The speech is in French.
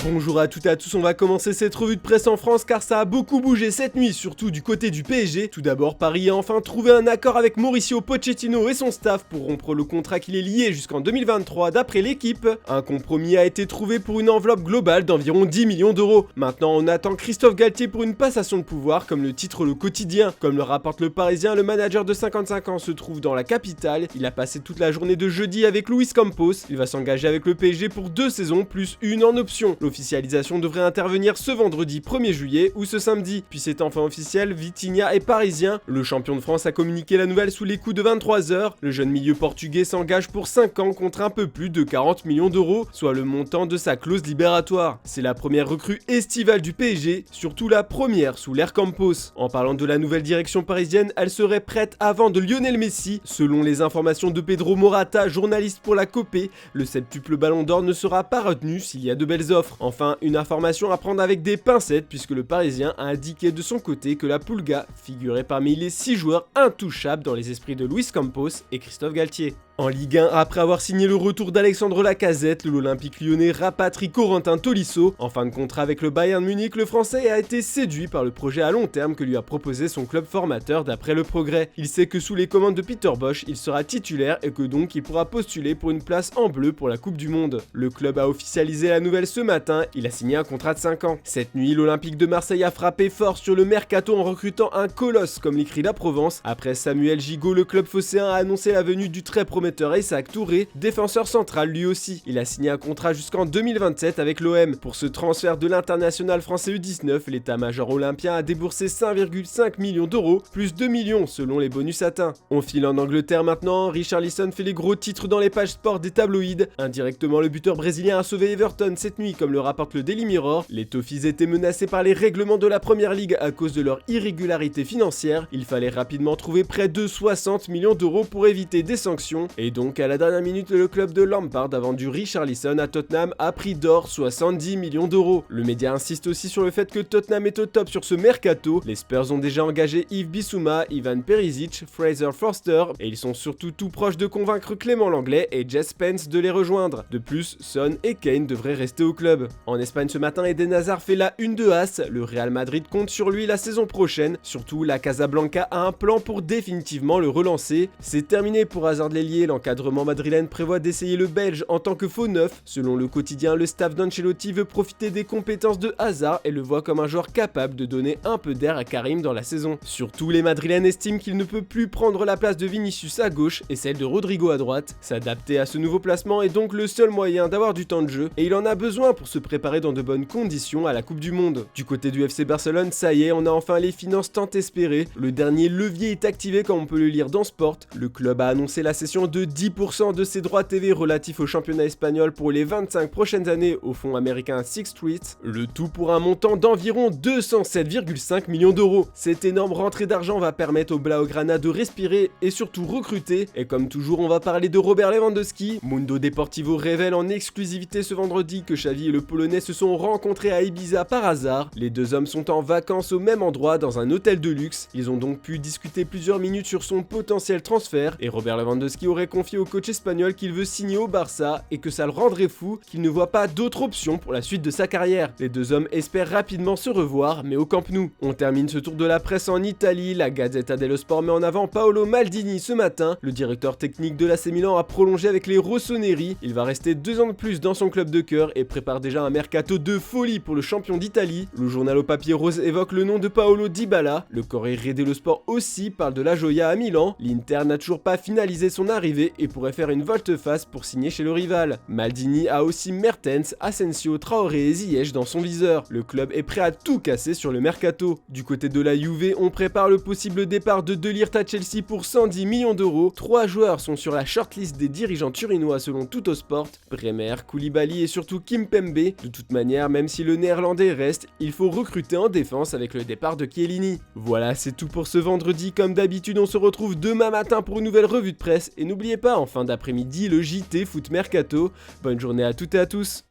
Bonjour à toutes et à tous, on va commencer cette revue de presse en France car ça a beaucoup bougé cette nuit, surtout du côté du PSG. Tout d'abord, Paris a enfin trouvé un accord avec Mauricio Pochettino et son staff pour rompre le contrat qui les liait jusqu'en 2023 d'après l'équipe. Un compromis a été trouvé pour une enveloppe globale d'environ 10 millions d'euros. Maintenant, on attend Christophe Galtier pour une passation de pouvoir, comme le titre Le Quotidien. Comme le rapporte le Parisien, le manager de 55 ans se trouve dans la capitale. Il a passé toute la journée de jeudi avec Luis Campos. Il va s'engager avec le PSG pour 2 saisons plus une en option. L'officialisation devrait intervenir ce vendredi 1er juillet ou ce samedi. Puis c'est enfin officiel, Vitinha est parisien. Le champion de France a communiqué la nouvelle sous les coups de 23h. Le jeune milieu portugais s'engage pour 5 ans contre un peu plus de 40 millions d'euros, soit le montant de sa clause libératoire. C'est la première recrue estivale du PSG, surtout la première sous l'ère Campos. En parlant de la nouvelle direction parisienne, elle serait prête avant de Lionel Messi. Selon les informations de Pedro Morata, journaliste pour la Copé, le septuple ballon d'or ne sera pas retenu s'il y a de belles offres. Enfin, une information à prendre avec des pincettes puisque le Parisien a indiqué de son côté que la Pulga figurait parmi les 6 joueurs intouchables dans les esprits de Luis Campos et Christophe Galtier. En Ligue 1, après avoir signé le retour d'Alexandre Lacazette, l'Olympique lyonnais rapatrie Corentin Tolisso. En fin de contrat avec le Bayern Munich, le Français a été séduit par le projet à long terme que lui a proposé son club formateur d'après le Progrès. Il sait que sous les commandes de Peter Bosz, il sera titulaire et que donc il pourra postuler pour une place en bleu pour la Coupe du Monde. Le club a officialisé la nouvelle ce matin, il a signé un contrat de 5 ans. Cette nuit, l'Olympique de Marseille a frappé fort sur le mercato en recrutant un colosse comme l'écrit la Provence. Après Samuel Gigot, le club phocéen a annoncé la venue du très prometteur Isaac Touré, défenseur central lui aussi. Il a signé un contrat jusqu'en 2027 avec l'OM. Pour ce transfert de l'international français U19, l'état-major olympien a déboursé 5,5 millions d'euros, plus 2 millions selon les bonus atteints. On file en Angleterre maintenant, Richarlison fait les gros titres dans les pages sport des tabloïds. Indirectement, le buteur brésilien a sauvé Everton cette nuit, comme le rapporte le Daily Mirror. Les Toffees étaient menacés par les règlements de la Première Ligue à cause de leur irrégularité financière. Il fallait rapidement trouver près de 60 millions d'euros pour éviter des sanctions. Et donc, à la dernière minute, le club de Lampard a vendu Richarlison à Tottenham à prix d'or 70 millions d'euros. Le média insiste aussi sur le fait que Tottenham est au top sur ce mercato. Les Spurs ont déjà engagé Yves Bissouma, Ivan Perisic, Fraser Forster et ils sont surtout tout proches de convaincre Clément Langlais et Jess Spence de les rejoindre. De plus, Son et Kane devraient rester au club. En Espagne ce matin, Eden Hazard fait la une de As. Le Real Madrid compte sur lui la saison prochaine. Surtout, la Casablanca a un plan pour définitivement le relancer. C'est terminé pour Hazard l'ailier. L'encadrement madrilène prévoit d'essayer le Belge en tant que faux neuf. Selon le quotidien, le staff d'Ancelotti veut profiter des compétences de Hazard et le voit comme un joueur capable de donner un peu d'air à Karim dans la saison. Surtout, les Madrilènes estiment qu'il ne peut plus prendre la place de Vinicius à gauche et celle de Rodrigo à droite. S'adapter à ce nouveau placement est donc le seul moyen d'avoir du temps de jeu et il en a besoin pour se préparer dans de bonnes conditions à la Coupe du Monde. Du côté du FC Barcelone, ça y est, on a enfin les finances tant espérées. Le dernier levier est activé comme on peut le lire dans Sport. Le club a annoncé la cession de 10% de ses droits TV relatifs au championnat espagnol pour les 25 prochaines années au fonds américain Sixth Street, le tout pour un montant d'environ 207,5 millions d'euros. Cette énorme rentrée d'argent va permettre au Blaugrana de respirer et surtout recruter. Et comme toujours, on va parler de Robert Lewandowski. Mundo Deportivo révèle en exclusivité ce vendredi que Xavi et le Polonais se sont rencontrés à Ibiza par hasard. Les deux hommes sont en vacances au même endroit dans un hôtel de luxe. Ils ont donc pu discuter plusieurs minutes sur son potentiel transfert et Robert Lewandowski aurait confié au coach espagnol qu'il veut signer au Barça et que ça le rendrait fou, qu'il ne voit pas d'autre option pour la suite de sa carrière. Les deux hommes espèrent rapidement se revoir, mais au Camp Nou. On termine ce tour de la presse en Italie. La Gazzetta dello Sport met en avant Paolo Maldini ce matin. Le directeur technique de l'AC Milan a prolongé avec les Rossoneri. Il va rester 2 ans de plus dans son club de cœur et prépare déjà un mercato de folie pour le champion d'Italie. Le journal au papier rose évoque le nom de Paolo Dybala. Le Corriere dello Sport aussi parle de la Joya à Milan. L'Inter n'a toujours pas finalisé son arrivée et pourrait faire une volte-face pour signer chez le rival. Maldini a aussi Mertens, Asensio, Traoré et Ziyech dans son viseur. Le club est prêt à tout casser sur le mercato. Du côté de la Juve, on prépare le possible départ de De Ligt à Chelsea pour 110 millions d'euros. 3 joueurs sont sur la shortlist des dirigeants turinois selon Tuttosport. Bremer, Koulibaly et surtout Kimpembe. De toute manière, même si le néerlandais reste, il faut recruter en défense avec le départ de Chiellini. Voilà, c'est tout pour ce vendredi. Comme d'habitude, on se retrouve demain matin pour une nouvelle revue de presse. Et n'oubliez pas, en fin d'après-midi, le JT Foot Mercato. Bonne journée à toutes et à tous.